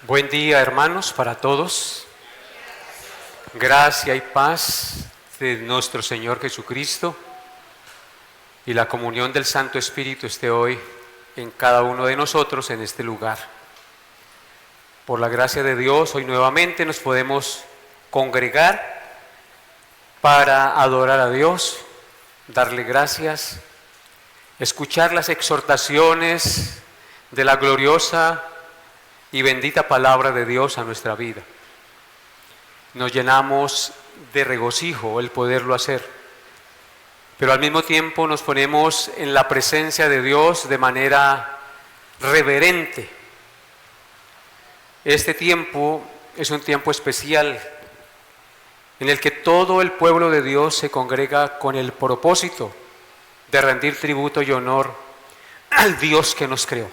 Buen día, hermanos, para todos. Gracia y paz de nuestro Señor Jesucristo y la comunión del Santo Espíritu esté hoy en cada uno de nosotros en este lugar. Por la gracia de Dios, hoy nuevamente nos podemos congregar para adorar a Dios, darle gracias, escuchar las exhortaciones de la gloriosa y bendita palabra de Dios a nuestra vida. Nos llenamos de regocijo el poderlo hacer, pero al mismo tiempo nos ponemos en la presencia de Dios de manera reverente. Este tiempo es un tiempo especial en el que todo el pueblo de Dios se congrega con el propósito de rendir tributo y honor al Dios que nos creó.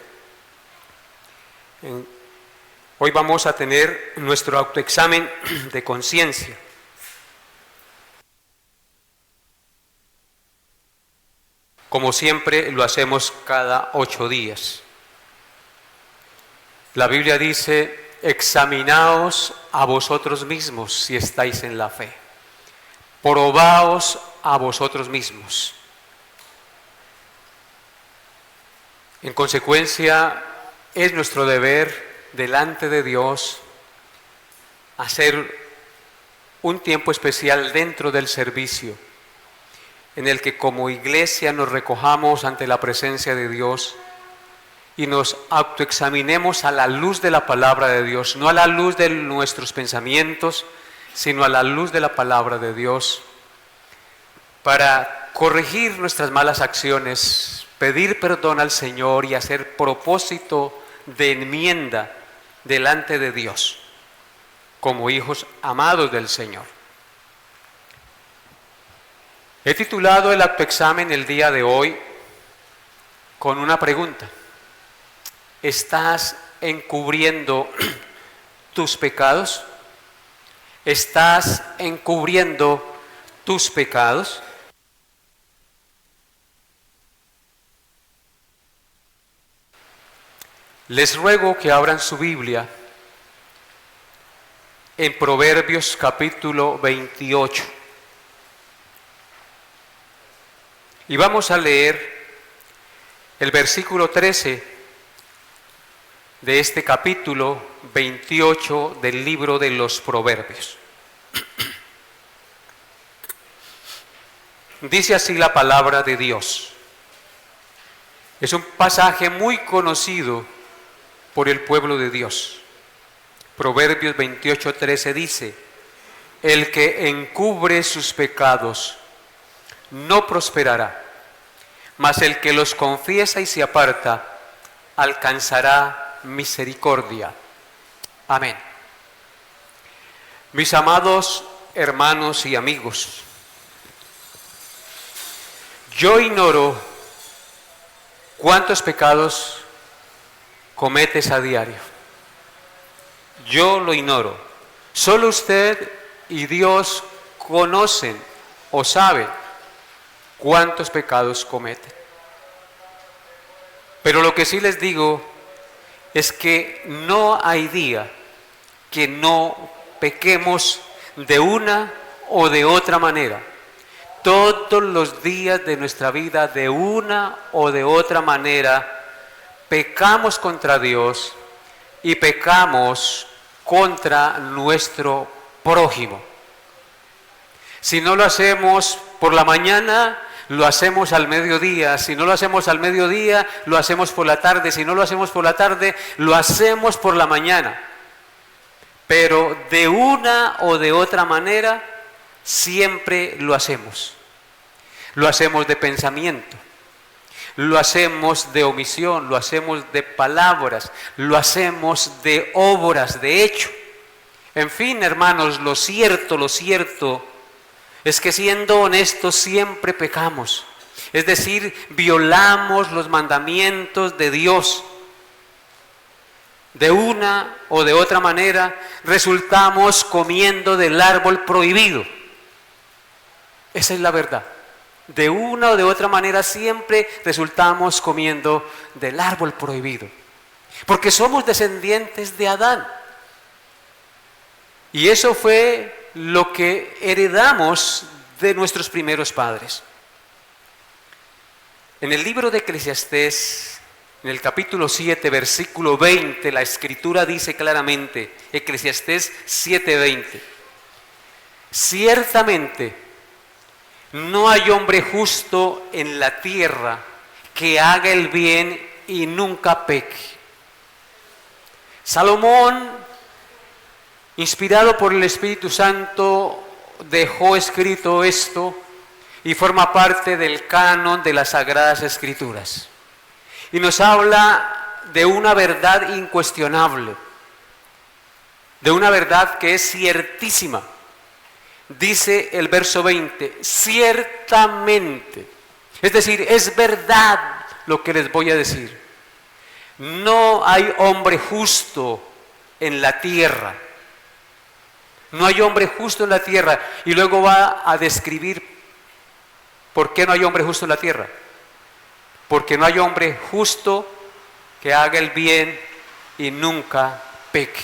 Hoy vamos a tener nuestro autoexamen de conciencia. Como siempre lo hacemos cada 8 días. La Biblia dice: examinaos a vosotros mismos si estáis en la fe. Probaos a vosotros mismos. En consecuencia, es nuestro deber delante de Dios hacer un tiempo especial dentro del servicio, en el que como iglesia nos recojamos ante la presencia de Dios y nos autoexaminemos a la luz de la palabra de Dios, no a la luz de nuestros pensamientos, sino a la luz de la palabra de Dios, para corregir nuestras malas acciones, pedir perdón al Señor y hacer propósito de enmienda delante de Dios, como hijos amados del Señor. He titulado el autoexamen el día de hoy con una pregunta: ¿estás encubriendo tus pecados? ¿Estás encubriendo tus pecados? Les ruego que abran su Biblia en Proverbios capítulo 28. Y vamos a leer el versículo 13 de este capítulo 28 del libro de los Proverbios. Dice así la palabra de Dios. Es un pasaje muy conocido por el pueblo de Dios. Proverbios 28:13 dice: el que encubre sus pecados no prosperará, mas el que los confiesa y se aparta alcanzará misericordia. Amén. Mis amados hermanos y amigos, yo ignoro cuántos pecados cometes a diario. Yo lo ignoro. Solo usted y Dios conocen o saben cuántos pecados cometen. Pero lo que sí les digo es que no hay día que no pequemos de una o de otra manera. Todos los días de nuestra vida, de una o de otra manera, pecamos contra Dios y pecamos contra nuestro prójimo. Si no lo hacemos por la mañana, lo hacemos al mediodía. Si no lo hacemos al mediodía, lo hacemos por la tarde. Si no lo hacemos por la tarde, lo hacemos por la mañana. Pero de una o de otra manera, siempre lo hacemos. Lo hacemos de pensamiento, lo hacemos de omisión, lo hacemos de palabras, lo hacemos de obras, de hecho. En fin, hermanos, lo cierto es que siendo honestos siempre pecamos. Es decir, violamos los mandamientos de Dios. De una o de otra manera resultamos comiendo del árbol prohibido. Esa es la verdad. De una o de otra manera siempre resultamos comiendo del árbol prohibido. Porque somos descendientes de Adán. Y eso fue lo que heredamos de nuestros primeros padres. En el libro de Eclesiastés, en el capítulo 7, versículo 20, la Escritura dice claramente, Eclesiastés 7:20, ciertamente no hay hombre justo en la tierra que haga el bien y nunca peque. Salomón, inspirado por el Espíritu Santo, dejó escrito esto y forma parte del canon de las Sagradas Escrituras. Y nos habla de una verdad incuestionable, de una verdad que es ciertísima. Dice el verso 20, ciertamente, es decir, es verdad lo que les voy a decir. No hay hombre justo en la tierra. No hay hombre justo en la tierra. Y luego va a describir por qué no hay hombre justo en la tierra. Porque no hay hombre justo que haga el bien y nunca peque.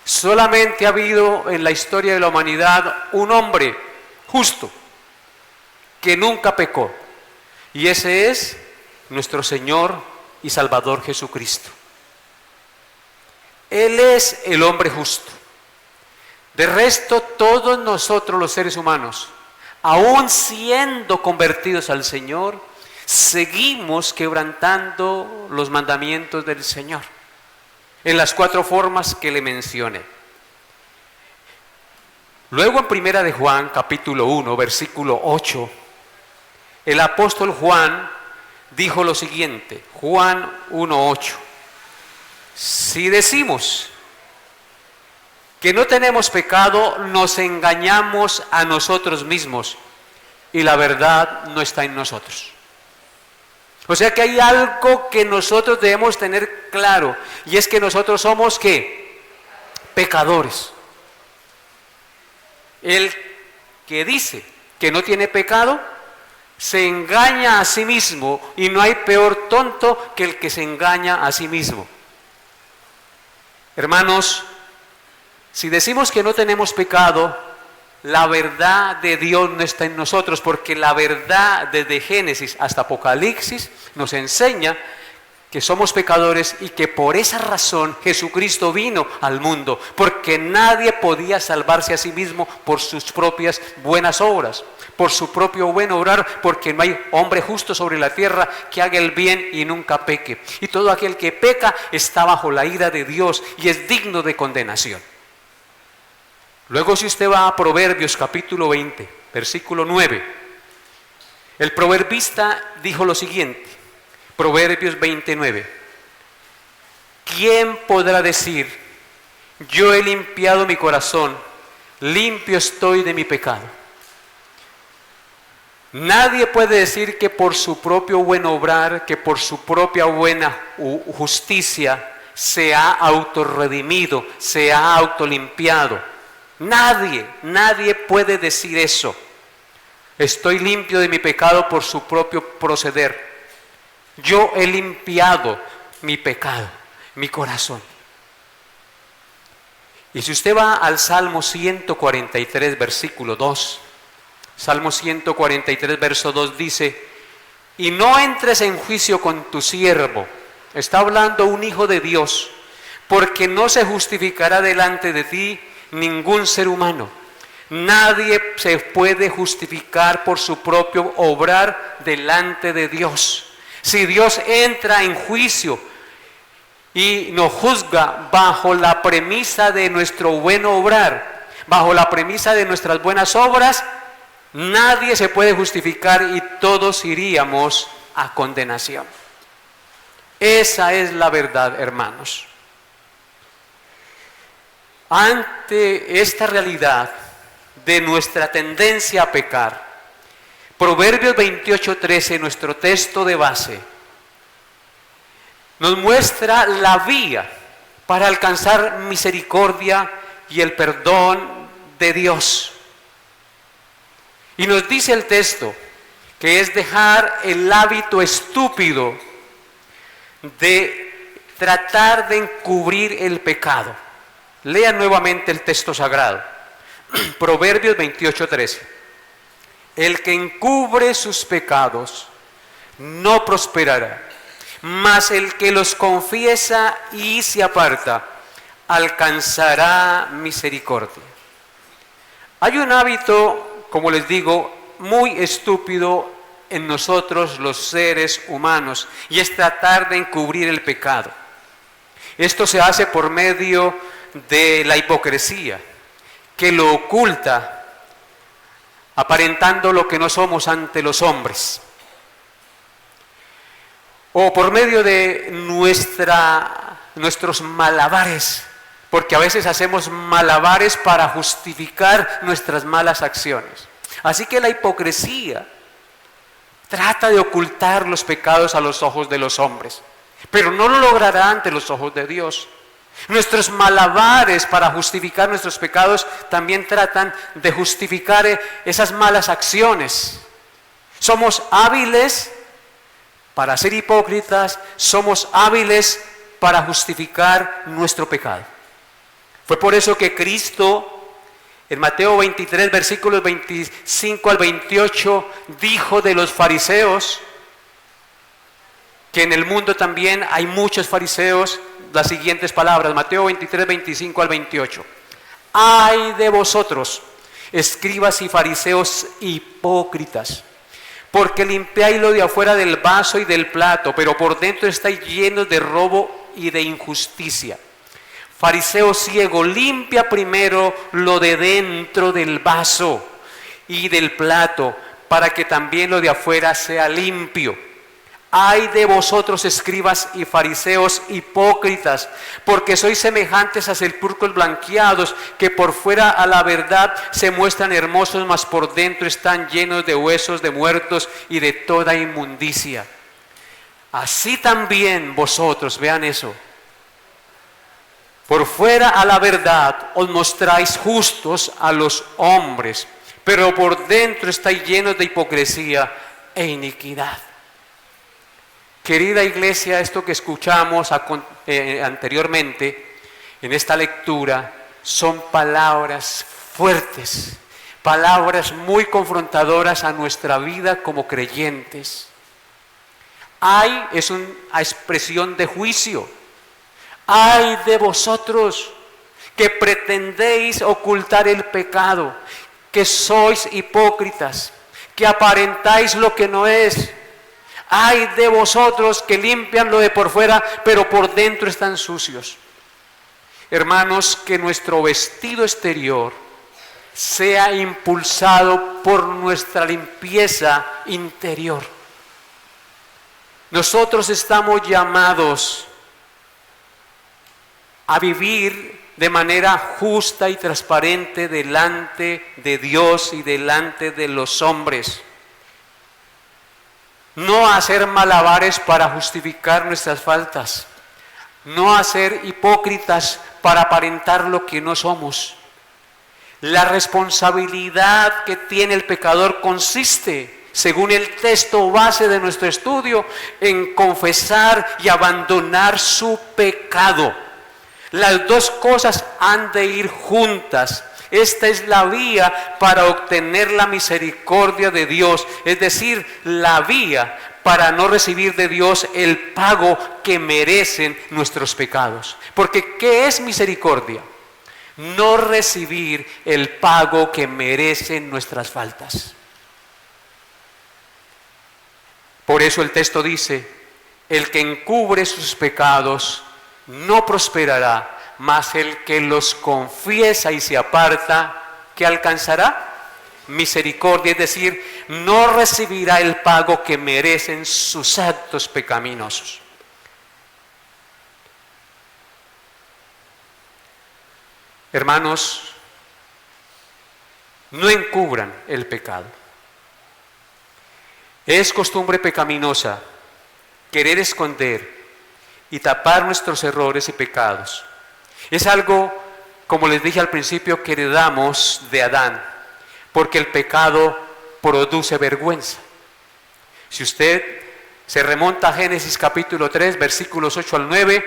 Solamente ha habido en la historia de la humanidad un hombre justo que nunca pecó. Y ese es nuestro Señor y Salvador Jesucristo. Él es el hombre justo. De resto, todos nosotros los seres humanos, aún siendo convertidos al Señor, seguimos quebrantando los mandamientos del Señor en las 4 formas que le mencioné. Luego en Primera de Juan, capítulo 1, versículo 8, el apóstol Juan dijo lo siguiente, Juan 1:8, si decimos que no tenemos pecado, nos engañamos a nosotros mismos y la verdad no está en nosotros. O sea que hay algo que nosotros debemos tener claro, y es que nosotros somos ¿qué? Pecadores. El que dice que no tiene pecado, se engaña a sí mismo, y no hay peor tonto que el que se engaña a sí mismo. Hermanos, si decimos que no tenemos pecado, la verdad de Dios no está en nosotros, porque la verdad desde Génesis hasta Apocalipsis nos enseña que somos pecadores y que por esa razón Jesucristo vino al mundo, porque nadie podía salvarse a sí mismo por sus propias buenas obras, por su propio buen obrar, porque no hay hombre justo sobre la tierra que haga el bien y nunca peque. Y todo aquel que peca está bajo la ira de Dios y es digno de condenación. Luego, si usted va a Proverbios capítulo 20, versículo 9, el proverbista dijo lo siguiente, Proverbios 29, ¿quién podrá decir, yo he limpiado mi corazón, limpio estoy de mi pecado? Nadie puede decir que por su propio buen obrar, que por su propia buena justicia se ha autorredimido, se ha autolimpiado. Nadie puede decir eso. Estoy limpio de mi pecado por su propio proceder. Yo he limpiado mi pecado, mi corazón. Y si usted va al Salmo 143, versículo 2, Salmo 143, verso 2 dice, y no entres en juicio con tu siervo, está hablando un hijo de Dios, porque no se justificará delante de ti ningún ser humano. Nadie se puede justificar por su propio obrar delante de Dios. Si Dios entra en juicio y nos juzga bajo la premisa de nuestro buen obrar, bajo la premisa de nuestras buenas obras, nadie se puede justificar y todos iríamos a condenación. Esa es la verdad, hermanos. Ante esta realidad de nuestra tendencia a pecar, Proverbios 28:13, nuestro texto de base, nos muestra la vía para alcanzar misericordia y el perdón de Dios. Y nos dice el texto que es dejar el hábito estúpido de tratar de encubrir el pecado. Lea nuevamente el texto sagrado. Proverbios 28:13. El que encubre sus pecados no prosperará, mas el que los confiesa y se aparta alcanzará misericordia. Hay un hábito, como les digo, muy estúpido en nosotros los seres humanos, y es tratar de encubrir el pecado. Esto se hace por medio de la hipocresía, que lo oculta, aparentando lo que no somos ante los hombres, o por medio de nuestros malabares, porque a veces hacemos malabares para justificar nuestras malas acciones. Así que la hipocresía trata de ocultar los pecados a los ojos de los hombres, pero no lo logrará ante los ojos de Dios. Nuestros malabares para justificar nuestros pecados también tratan de justificar esas malas acciones. Somos hábiles para ser hipócritas, somos hábiles para justificar nuestro pecado. Fue por eso que Cristo, en Mateo 23, versículos 25 al 28, dijo de los fariseos, que en el mundo también hay muchos fariseos, las siguientes palabras, Mateo 23, 25 al 28. ¡Ay de vosotros, escribas y fariseos hipócritas! Porque limpiáis lo de afuera del vaso y del plato, pero por dentro estáis llenos de robo y de injusticia. Fariseo ciego, limpia primero lo de dentro del vaso y del plato, para que también lo de afuera sea limpio. Ay de vosotros, escribas y fariseos hipócritas, porque sois semejantes a sepulcros blanqueados, que por fuera a la verdad se muestran hermosos, mas por dentro están llenos de huesos de muertos y de toda inmundicia. Así también vosotros, vean eso, por fuera a la verdad os mostráis justos a los hombres, pero por dentro estáis llenos de hipocresía e iniquidad. Querida iglesia, esto que escuchamos anteriormente en esta lectura son palabras fuertes, palabras muy confrontadoras a nuestra vida como creyentes. Ay es una expresión de juicio. Ay de vosotros que pretendéis ocultar el pecado, que sois hipócritas, que aparentáis lo que no es. Ay de vosotros que limpian lo de por fuera, pero por dentro están sucios. Hermanos, que nuestro vestido exterior sea impulsado por nuestra limpieza interior. Nosotros estamos llamados a vivir de manera justa y transparente delante de Dios y delante de los hombres. No hacer malabares para justificar nuestras faltas. No hacer hipócritas para aparentar lo que no somos. La responsabilidad que tiene el pecador consiste, según el texto base de nuestro estudio, en confesar y abandonar su pecado. Las dos cosas han de ir juntas. Esta es la vía para obtener la misericordia de Dios, es decir, la vía para no recibir de Dios el pago que merecen nuestros pecados. Porque ¿qué es misericordia? No recibir el pago que merecen nuestras faltas. Por eso el texto dice, el que encubre sus pecados no prosperará, mas el que los confiesa y se aparta, ¿qué alcanzará? Misericordia, es decir, no recibirá el pago que merecen sus actos pecaminosos. Hermanos, no encubran el pecado. Es costumbre pecaminosa querer esconder y tapar nuestros errores y pecados. Es algo, como les dije al principio, que heredamos de Adán, porque el pecado produce vergüenza. Si usted se remonta a Génesis capítulo 3, versículos 8 al 9,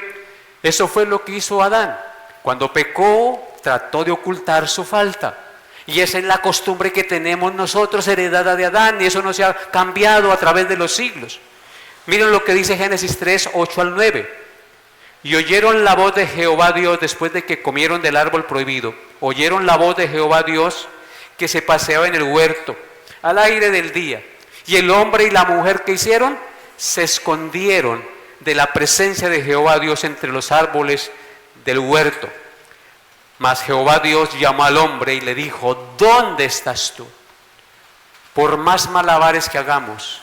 eso fue lo que hizo Adán. Cuando pecó, trató de ocultar su falta. Y esa es la costumbre que tenemos nosotros, heredada de Adán, y eso no se ha cambiado a través de los siglos. Miren lo que dice Génesis 3, 8 al 9. Y oyeron la voz de Jehová Dios después de que comieron del árbol prohibido. Oyeron la voz de Jehová Dios que se paseaba en el huerto, al aire del día. Y el hombre y la mujer, ¿qué hicieron? Se escondieron de la presencia de Jehová Dios entre los árboles del huerto. Mas Jehová Dios llamó al hombre y le dijo: ¿dónde estás tú? Por más malabares que hagamos,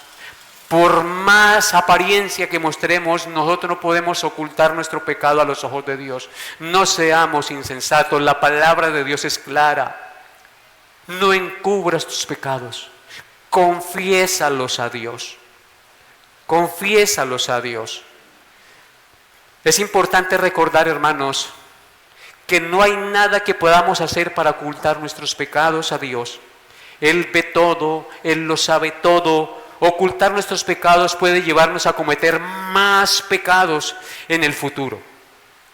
por más apariencia que mostremos, nosotros no podemos ocultar nuestro pecado a los ojos de Dios. No seamos insensatos, la palabra de Dios es clara. No encubras tus pecados, confiésalos a Dios. Confiésalos a Dios. Es importante recordar, hermanos, que no hay nada que podamos hacer para ocultar nuestros pecados a Dios. Él ve todo, Él lo sabe todo. Ocultar nuestros pecados puede llevarnos a cometer más pecados en el futuro.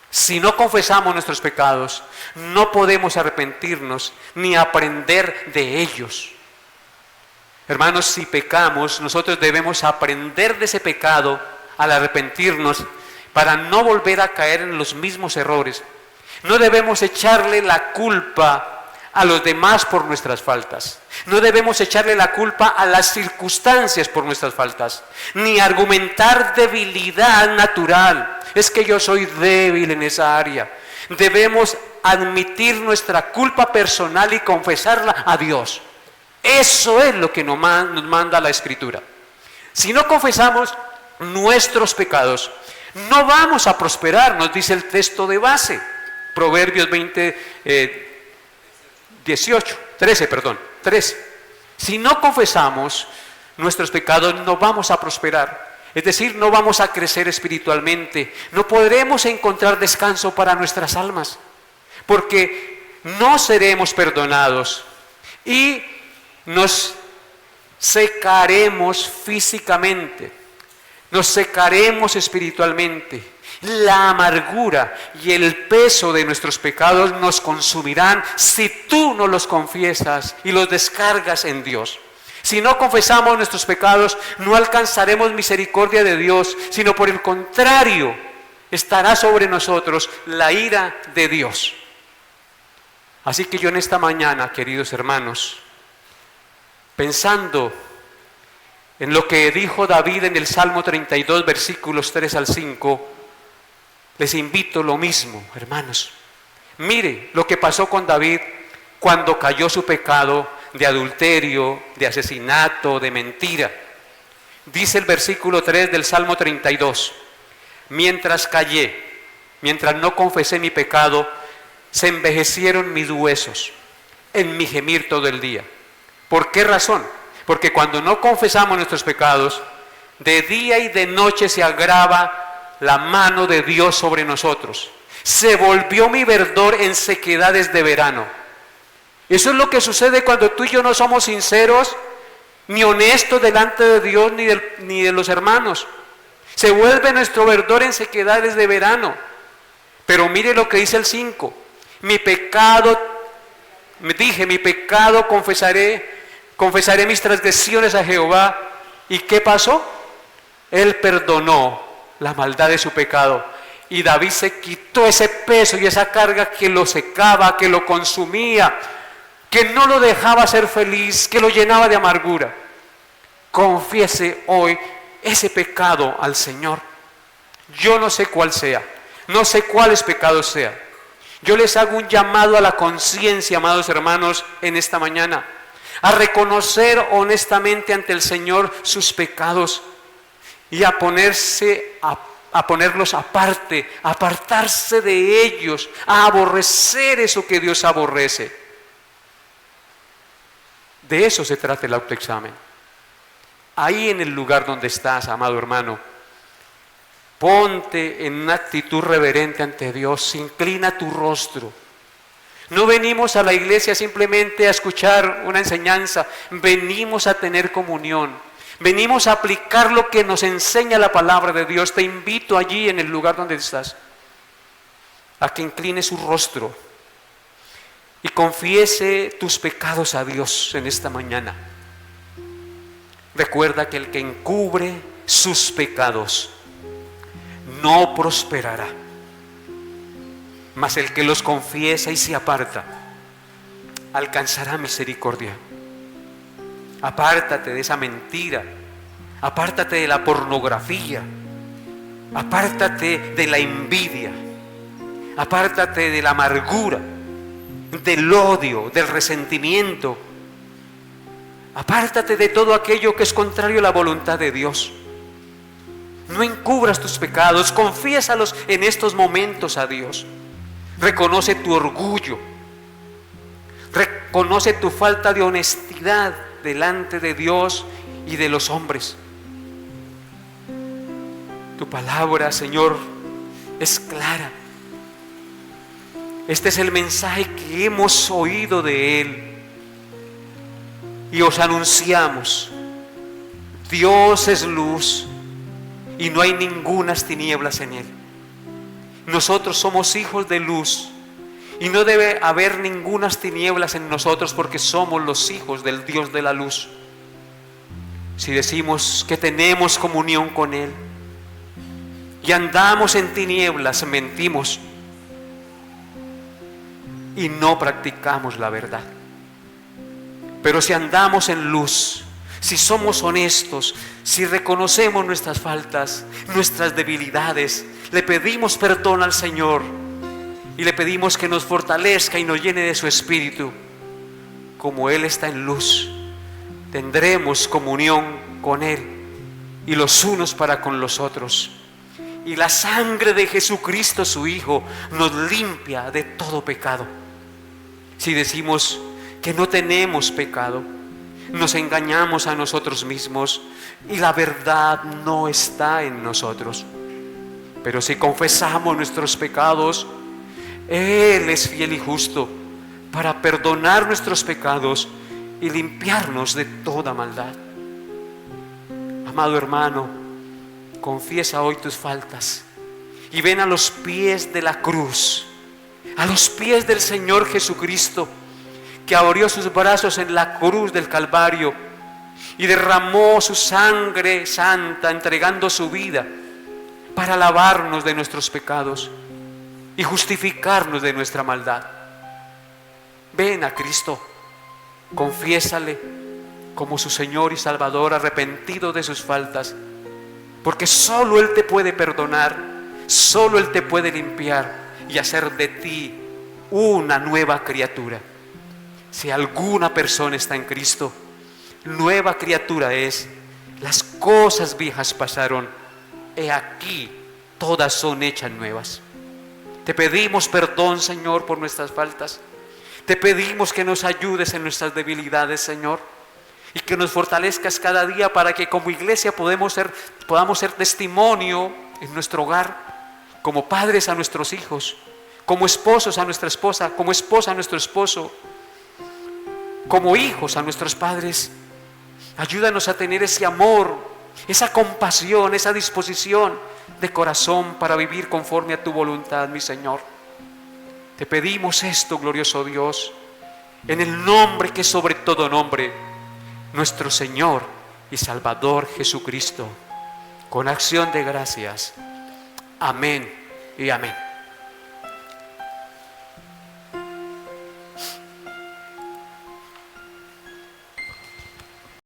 Si no confesamos nuestros pecados, no podemos arrepentirnos ni aprender de ellos. Hermanos, si pecamos, nosotros debemos aprender de ese pecado al arrepentirnos para no volver a caer en los mismos errores. No debemos echarle la culpa a los demás por nuestras faltas. No debemos echarle la culpa a las circunstancias por nuestras faltas, ni argumentar debilidad natural. Es que yo soy débil en esa área. Debemos admitir nuestra culpa personal y confesarla a Dios. Eso es lo que nos manda la Escritura. Si no confesamos nuestros pecados, no vamos a prosperar, nos dice el texto de base. Proverbios 13. Si no confesamos nuestros pecados, no vamos a prosperar. Es decir, no vamos a crecer espiritualmente. No podremos encontrar descanso para nuestras almas, porque no seremos perdonados y nos secaremos físicamente, nos secaremos espiritualmente. La amargura y el peso de nuestros pecados nos consumirán si tú no los confiesas y los descargas en Dios. Si no confesamos nuestros pecados, no alcanzaremos misericordia de Dios, sino por el contrario, estará sobre nosotros la ira de Dios. Así que yo en esta mañana, queridos hermanos, pensando en lo que dijo David en el Salmo 32, versículos 3 al 5, les invito lo mismo, hermanos. Mire lo que pasó con David cuando cayó su pecado de adulterio, de asesinato, de mentira. Dice el versículo 3 del Salmo 32: mientras callé, mientras no confesé mi pecado, se envejecieron mis huesos en mi gemir todo el día. ¿Por qué razón? Porque cuando no confesamos nuestros pecados, de día y de noche se agrava la mano de Dios sobre nosotros. Se volvió mi verdor en sequedades de verano. Eso es lo que sucede cuando tú y yo no somos sinceros ni honestos delante de Dios ni de los hermanos. Se vuelve nuestro verdor en sequedades de verano. Pero mire lo que dice el 5. Mi pecado confesaré mis transgresiones a Jehová. ¿Y qué pasó? Él perdonó la maldad de su pecado. Y David se quitó ese peso y esa carga que lo secaba, que lo consumía, que no lo dejaba ser feliz, que lo llenaba de amargura. Confiese hoy ese pecado al Señor. Yo no sé cuál sea, no sé cuáles pecados sean. Yo les hago un llamado a la conciencia, amados hermanos, en esta mañana, a reconocer honestamente ante el Señor sus pecados y a ponerlos aparte, a apartarse de ellos, a aborrecer eso que Dios aborrece. De eso se trata el autoexamen. Ahí en el lugar donde estás, amado hermano, ponte en una actitud reverente ante Dios, inclina tu rostro. No venimos a la iglesia simplemente a escuchar una enseñanza, venimos a tener comunión, venimos a aplicar lo que nos enseña la palabra de Dios. Te invito allí en el lugar donde estás a que incline su rostro y confiese tus pecados a Dios en esta mañana. Recuerda que el que encubre sus pecados no prosperará, mas el que los confiesa y se aparta alcanzará misericordia. Apártate de esa mentira, apártate de la pornografía, apártate de la envidia, apártate de la amargura, del odio, del resentimiento. Apártate de todo aquello que es contrario a la voluntad de Dios. No encubras tus pecados, confiésalos en estos momentos a Dios. Reconoce tu orgullo, reconoce tu falta de honestidad delante de Dios y de los hombres. Tu palabra, Señor, es clara. Este es el mensaje que hemos oído de Él y os anunciamos: Dios es luz y no hay ningunas tinieblas en Él. Nosotros somos hijos de luz y no debe haber ningunas tinieblas en nosotros, porque somos los hijos del Dios de la luz. Si decimos que tenemos comunión con Él y andamos en tinieblas, mentimos y no practicamos la verdad. Pero si andamos en luz, si somos honestos, si reconocemos nuestras faltas, nuestras debilidades, le pedimos perdón al Señor y le pedimos que nos fortalezca y nos llene de su Espíritu, como Él está en luz, tendremos comunión con Él y los unos para con los otros. Y la sangre de Jesucristo, su Hijo, nos limpia de todo pecado. Si decimos que no tenemos pecado, nos engañamos a nosotros mismos y la verdad no está en nosotros. Pero si confesamos nuestros pecados, Él es fiel y justo para perdonar nuestros pecados y limpiarnos de toda maldad. Amado hermano, confiesa hoy tus faltas y ven a los pies de la cruz, a los pies del Señor Jesucristo, que abrió sus brazos en la cruz del Calvario y derramó su sangre santa, entregando su vida para lavarnos de nuestros pecados y justificarnos de nuestra maldad. Ven a Cristo, confiésale como su Señor y Salvador, arrepentido de sus faltas, porque solo Él te puede perdonar, solo Él te puede limpiar y hacer de ti una nueva criatura. Si alguna persona está en Cristo, nueva criatura es. Las cosas viejas pasaron, he aquí, todas son hechas nuevas. Te pedimos perdón, Señor, por nuestras faltas. Te pedimos que nos ayudes en nuestras debilidades, Señor, y que nos fortalezcas cada día para que como iglesia podamos ser testimonio en nuestro hogar, como padres a nuestros hijos, como esposos a nuestra esposa, como esposa a nuestro esposo, como hijos a nuestros padres. Ayúdanos a tener ese amor, esa compasión, esa disposición de corazón para vivir conforme a tu voluntad, mi Señor. Te pedimos esto, glorioso Dios, en el nombre que es sobre todo nombre, nuestro Señor y Salvador Jesucristo, con acción de gracias. Amén y amén.